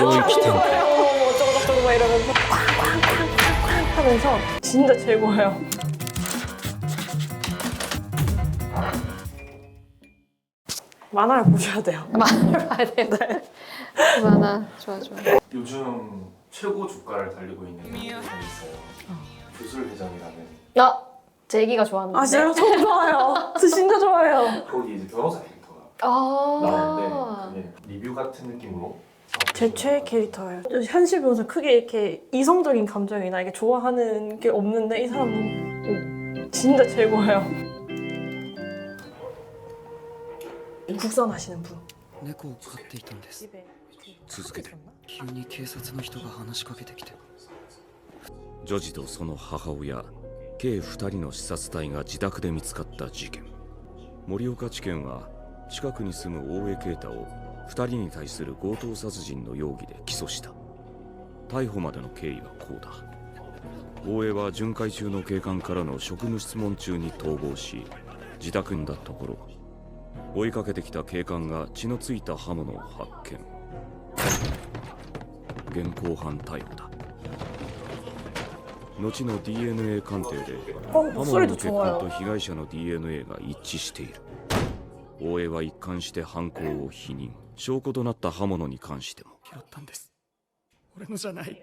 어머 어쩌고저쩌고 막 이러면서 쾅쾅쾅쾅쾅 하면서 진짜 최고예요. 만화를 보셔야 돼요. 만화를 봐야 돼요. 네. 만화 좋아. 요즘 최고 주가를 달리고 있는 회장이 있어요. 주술회장이라는. 제 얘기가 좋아하는 아 건데. 진짜 너무 좋아요. 저 진짜 좋아해요. 거기 이제 변호사 캐릭터가 아. 나오는데 그게 리뷰 같은 느낌으로 제 최애 캐릭터예요. 현실 변호사 크게 이렇게 이성적인 감정이나 이게 좋아하는 게 없는데 이 사람은 진짜 최고예요. 국선 하시는 분. 猫を飼っていたんです。 집에 続けて急に警察の人が話しかけてきて女児とその母親計2人の刺殺体が自宅で見つかった事件。盛岡地検は近くに住む大江啓太を2人に対する強盗殺人の容疑で起訴した。逮捕までの経緯はこうだ。大江は巡回中の警官からの職務質問中に逃亡し、自宅にいたところ追いかけてきた警官が血のついた刃物を発見。現行犯逮捕だ。後の DNA 鑑定で刃物の 목소리도 血痕と 좋아요. 被害者の DNA が一致している。大江は一貫して犯行を否認。証拠となった刃物に関しても拾ったんです。俺のじゃない。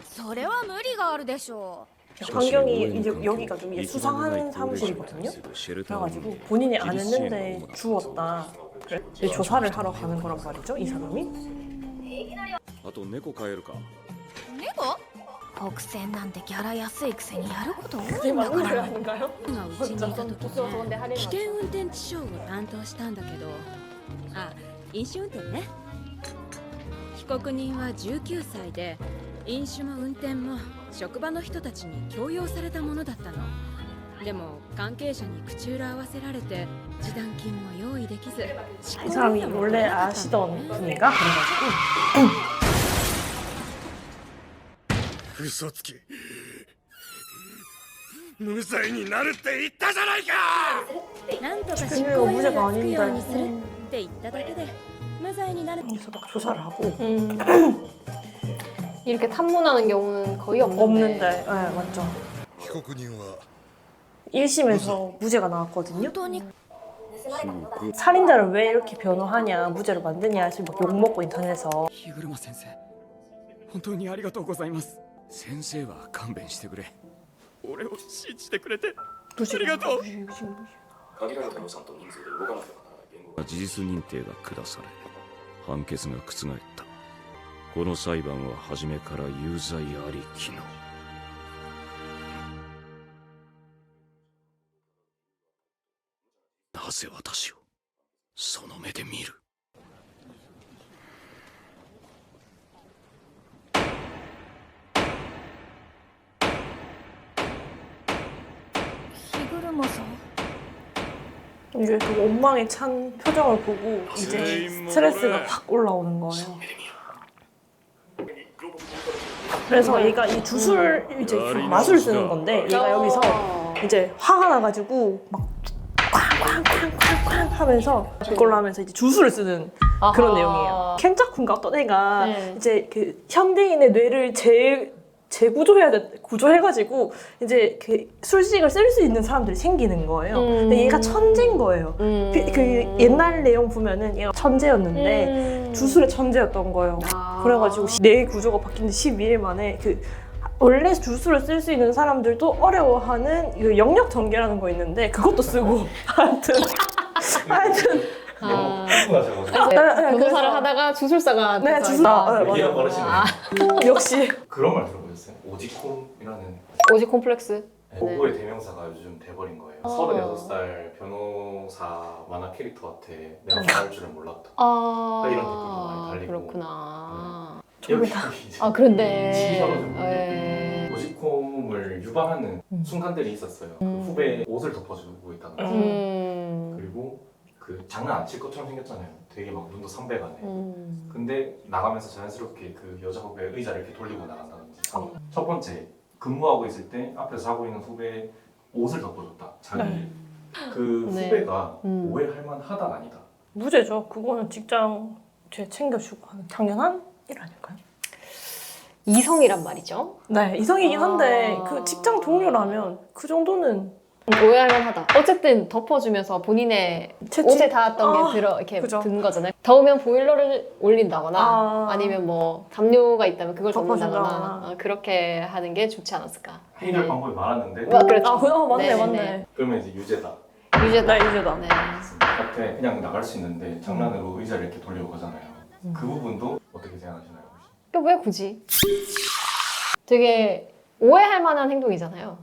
それは無理があるでしょ 환경이 이제 여기가 좀 이게 수상한 사무실이거든요. 그래가지고 본인이 안 했는데 주웠다. 그래? 이제 조사를 하러 가는 거란 말이죠, 이 사람이. あと猫飼えるか。猫国選なんてギャラ安いくせにやること多い 그게 んだ 맞는 か 말 ら 아닌가요? がうちにいた時危険運転致傷を担当したんだけど飲酒運転ね被告人は19歳で飲酒も運転も職場の人たちに強要されたものだったのでも関係者に口裏合わせられて示談金も用意できず 이 사람이 원래 아시던 분인가? 그래가지고 嘘つき無罪になるって言ったじゃないかなんとか執 그녀가 行猶予 무죄가 がつくように 아닌데 するって言っただけで無罪になる 여기서 막 조사를 하고 이렇게 탐문하는 경우는 거의 없는데. 없는데, 네, 맞죠. 被告人は 1심에서 무죄가 나왔거든요. 本当に 살인자를 왜 이렇게 변호하냐, 무죄로 만드냐 해서 막 욕먹고 인터넷에서 日車先生、本当にありがとうございます。先生は勘弁してくれ。俺を信じてくれて 무죄. ありがとう。限られた予算と人数で動かなければならない言語が事実認定が下され判決が覆った。この裁判は初めから有罪ありきの。なぜ私をその目で見る。日車さん 이제 그 원망에 찬 표정을 보고 이제 스트레스가 확 올라오는 거예요. 그래서 얘가 이 주술 이제 마술 쓰는 건데 얘가 여기서 이제 화가 나가지고 막 쾅쾅쾅쾅쾅 하면서 이걸로 하면서 이제 주술을 쓰는 그런 내용이에요. 켄자쿤가 어떤 애가 네. 이제 그 현대인의 뇌를 구조해가지고 이제 그 술식을 쓸 수 있는 사람들이 생기는 거예요. 근데 얘가 천재인 거예요. 그 옛날 내용 보면은 얘가 천재였는데 주술의 천재였던 거예요. 그래가지고 뇌 구조가 바뀐 지 12일 만에 그 원래 주술을 쓸 수 있는 사람들도 어려워하는 이 영역 전개라는 거 있는데 그것도 쓰고 하여튼 너무 흥분하셔가지고 변호사를 하다가 주술사가 네 돼서 주술 이거. 네, 얘기가 맞아요. 버릇이네. 역시 그런 말 들어보셨어요? 오지콤이라는 오직 콤플렉스. 고고의 대명사가 요즘 돼버린 거예요. 36살 변호사 만화 캐릭터한테 내가 말할 줄은 몰랐다. 이런 댓글도 많이 달리고. 그렇구나. 여기 이제 그런데. 지셔가지고 예. 오지콤을 유발하는 순간들이 있었어요. 그 후배 옷을 덮어주고 있다든지 그리고 그 장난 안 칠 것처럼 생겼잖아요. 되게 막 눈도 삼백하네. 근데 나가면서 자연스럽게 그 여자 후배 의자를 이렇게 돌리고 나간다든지. 첫 번째 근무하고 있을 때 앞에서 자고 있는 후배 옷을 덮어줬다. 자기 그 네. 후배가 오해할 만하다 아니다. 무죄죠. 그거는 직장 챙겨주고 하는 당연한 아닐까요? 이성이란 말이죠. 네, 이성이긴 한데 아. 그 직장 동료라면 그 정도는 오해할만 하다. 어쨌든 덮어주면서 본인의 채취? 옷에 닿았던 아, 게 이렇게 그죠. 든 거잖아요. 더우면 보일러를 올린다거나 아. 니면 뭐 담요가 있다면 그걸 덮는다거나 덮어준다거나. 그렇게 하는 게 좋지 않았을까. 해결 방법이 많았는데 그렇죠. 맞네, 네네네. 맞네. 그러면 이제 유죄다. 유죄다. 네, 유죄다. 네. 바깥에 그냥 나갈 수 있는데 장난으로 의자를 이렇게 돌리고 가잖아요. 그 부분도 어떻게 생각하시나요? 왜 굳이? 되게 오해할 만한 행동이잖아요.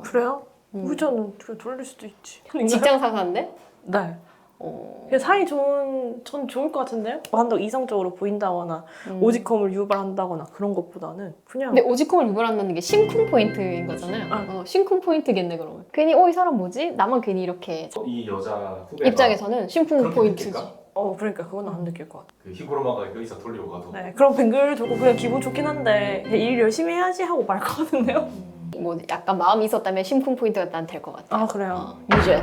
그래요? 음. 의자는 돌릴 수도 있지. 직장 상사인데? 네. 어. 사이 전 좋을 것 같은데요? 한다고 이성적으로 보인다거나 오직컴을 유발한다거나 그런 것보다는 그냥 근데 오직컴을 유발한다는 게 심쿵 포인트인 거잖아요. 아. 심쿵 포인트겠네 그러면. 괜히 이 사람 뭐지? 나만 괜히 이렇게 이 여자 후배가 입장에서는 심쿵 그렇게 포인트지. 느낄까? 그러니까 그건 안 느낄 것 같아. 그 히고로마가 의자 돌리고 가도 네, 그럼 뱅글 돌고 그냥 기분 좋긴 한데 일 열심히 해야지 하고 말 거거든요. 뭐 약간 마음이 있었다면 심쿵 포인트가 난 될 것 같아요. 아 그래요? 유죄.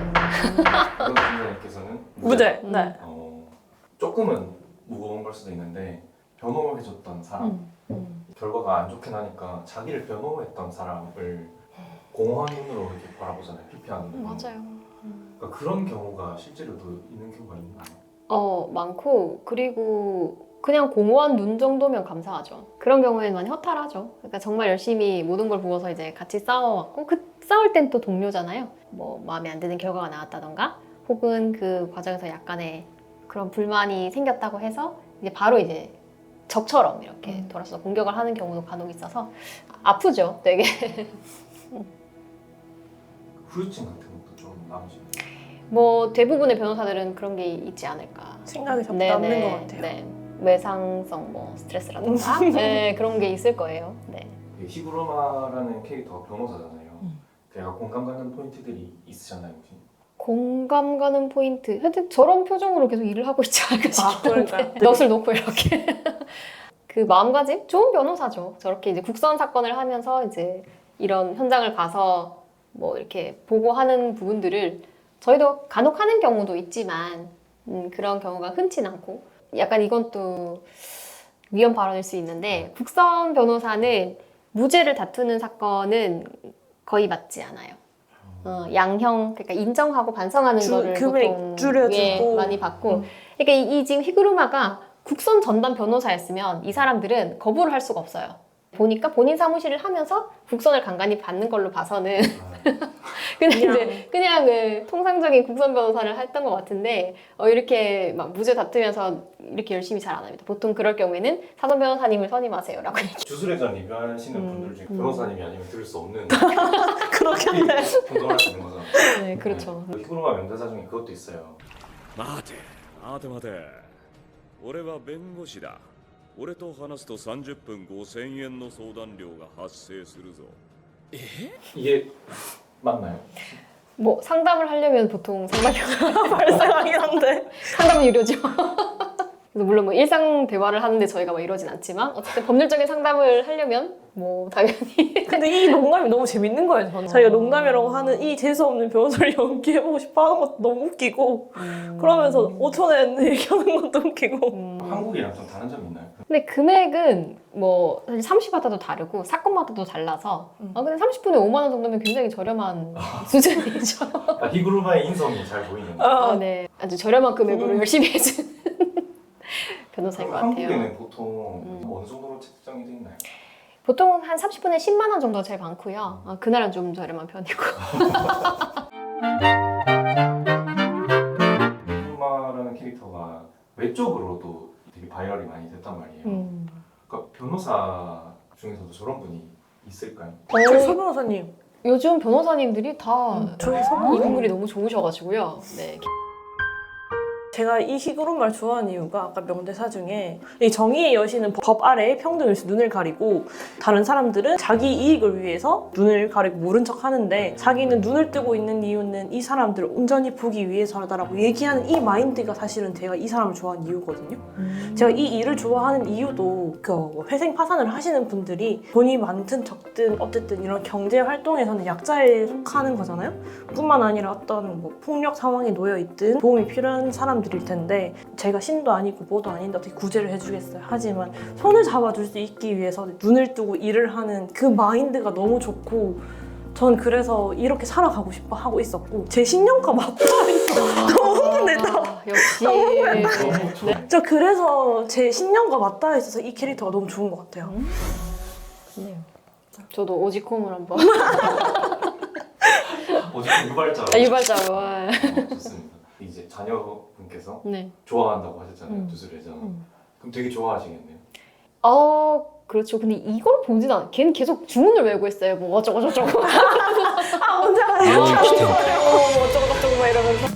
그런 팀장님께서는 무죄. 네. 조금은 무거운 걸 수도 있는데 변호해줬던 사람 결과가 안 좋게 나니까 자기를 변호했던 사람을 공허한 눈으로 이렇게 바라보잖아요. 피폐한 눈으로. 맞아요. 그러니까 그런 경우가 실제로도 있는 경우가 있나요? 많고 그리고 그냥 공허한 눈 정도면 감사하죠. 그런 경우에는 많이 허탈하죠. 그러니까 정말 열심히 모든 걸 부어서 이제 같이 싸워왔고 그 싸울 땐 또 동료잖아요. 뭐 마음에 안 드는 결과가 나왔다던가 혹은 그 과정에서 약간의 그런 불만이 생겼다고 해서 이제 바로 이제 적처럼 이렇게 돌아서 공격을 하는 경우도 간혹 있어서 아프죠, 되게. 후유증 같은 것도 좀 남으시나요? 뭐 대부분의 변호사들은 그런 게 있지 않을까. 생각이 자꾸 네네. 남는 것 같아요. 네. 외상성 뭐 스트레스라든가 네, 그런 게 있을 거예요. 네. 히구로마라는 캐릭터가 변호사잖아요. 걔가 공감 가는 포인트들이 있으셨나요 혹시? 공감 가는 포인트. 하여튼 저런 표정으로 계속 일을 하고 있지 않을까 싶은데. 그러니까요. 넋을 놓고 이렇게. 그 마음가짐? 좋은 변호사죠. 저렇게 이제 국선 사건을 하면서 이제 이런 현장을 가서 뭐 이렇게 보고하는 부분들을 저희도 간혹 하는 경우도 있지만 그런 경우가 흔치 않고 약간 이건 또 위험 발언일 수 있는데 국선 변호사는 무죄를 다투는 사건은 거의 맞지 않아요. 양형, 그러니까 인정하고 반성하는 거를 금액 보통 줄여주고. 많이 받고 그러니까 이 지금 히그루마가 국선 전담 변호사였으면 이 사람들은 거부를 할 수가 없어요. 보니까 본인 사무실을 하면서 국선을 간간히 받는 걸로 봐서는 그냥 그 통상적인 국선 변호사를 했던 것 같은데 이렇게 막 무죄 다투면서 이렇게 열심히 잘 안 합니다. 보통 그럴 경우에는 사전 변호사님을 선임하세요라고 얘기해요. 주술에 대한 리뷰하시는 분들 중에 변호사님이 아니면 들을 수 없는 그렇겠네. 행동을 할 수 있는 거잖아요. 네, 그렇죠. 히구로마 명대사 중에 그것도 있어요. 待て待て待て俺は弁護士だ俺と話すと30分5000円の相談料が発生するぞ 이게 맞나요? 뭐 상담을 하려면 보통 상담료가 발생하긴 한데. 상담은 유료죠. 그래서 물론 뭐 일상 대화를 하는데 저희가 막 이러진 않지만 어쨌든 법률적인 상담을 하려면 뭐 당연히 근데 이 농담이 너무 재밌는 거예요, 저는. 자기가 농담이라고 하는 이 재수없는 변호사를 연기해보고 싶어 하는 것도 너무 웃기고 그러면서 5,000원 얘기하는 것도 웃기고 한국이랑 좀 다른 점이 있나요? 근데 금액은 뭐 사실 사무실마다도 다르고 사건마다도 달라서 근데 30분에 5만 원 정도면 굉장히 저렴한 수준이죠. 히구로마의 인성이 잘 보이는 네. 아주 저렴한 금액으로 열심히 해주는 변호사인 것 같아요. 한국에는 보통 어느 정도로 책정이 돼 있나요? 보통 한 30분에 10만 원 정도 제일 많고요. 그날은 좀 저렴한 편이고. 히구로마라는 캐릭터가 외적으로도 되게 바이럴이 많이 됐단 말이에요. 그러니까 변호사 중에서도 저런 분이 있을까요? 저희 서 변호사님. 요즘 변호사님들이 다 저희 서 변호사님. 이분들이 너무 좋으셔가지고요. 네. 제가 이 히그룹말 좋아하는 이유가 아까 명대사 중에 이 정의의 여신은 법 아래에 평등에서 눈을 가리고 다른 사람들은 자기 이익을 위해서 눈을 가리고 모른 척 하는데 자기는 눈을 뜨고 있는 이유는 이 사람들을 온전히 보기 위해서라고 얘기하는 이 마인드가 사실은 제가 이 사람을 좋아하는 이유거든요. 제가 이 일을 좋아하는 이유도 그 회생 파산을 하시는 분들이 돈이 많든 적든 어쨌든 이런 경제 활동에서는 약자에 속하는 거잖아요. 뿐만 아니라 어떤 뭐 폭력 상황에 놓여 있든 도움이 필요한 사람 사람들일 텐데 제가 신도 아니고 뭐도 아닌데 어떻게 구제를 해주겠어요. 하지만 손을 잡아줄 수 있기 위해서 눈을 뜨고 일을 하는 그 마인드가 너무 좋고 전 그래서 이렇게 살아가고 싶어 하고 있었고 제 신념과 맞닿아 있어. 너무 흥분했다. 아, 역시. 너무 좋아. 저 그래서 제 신념과 맞닿아 있어서 이 캐릭터가 너무 좋은 것 같아요. 저도 오지콤을 한번. 어쨌든 유발자. 유발자로. 와. 좋습니다. 이제 자녀분께서 네. 좋아한다고 하셨잖아요. 두스레전. 그럼 되게 좋아하시겠네요. 그렇죠. 근데 이걸 보진 않아. 걔는 계속 주문을 외우고 있어요. 뭐 어쩌고 저쩌고. 아, 혼자 가요. 뭐 어쩌고 저쩌고 막 이러면서.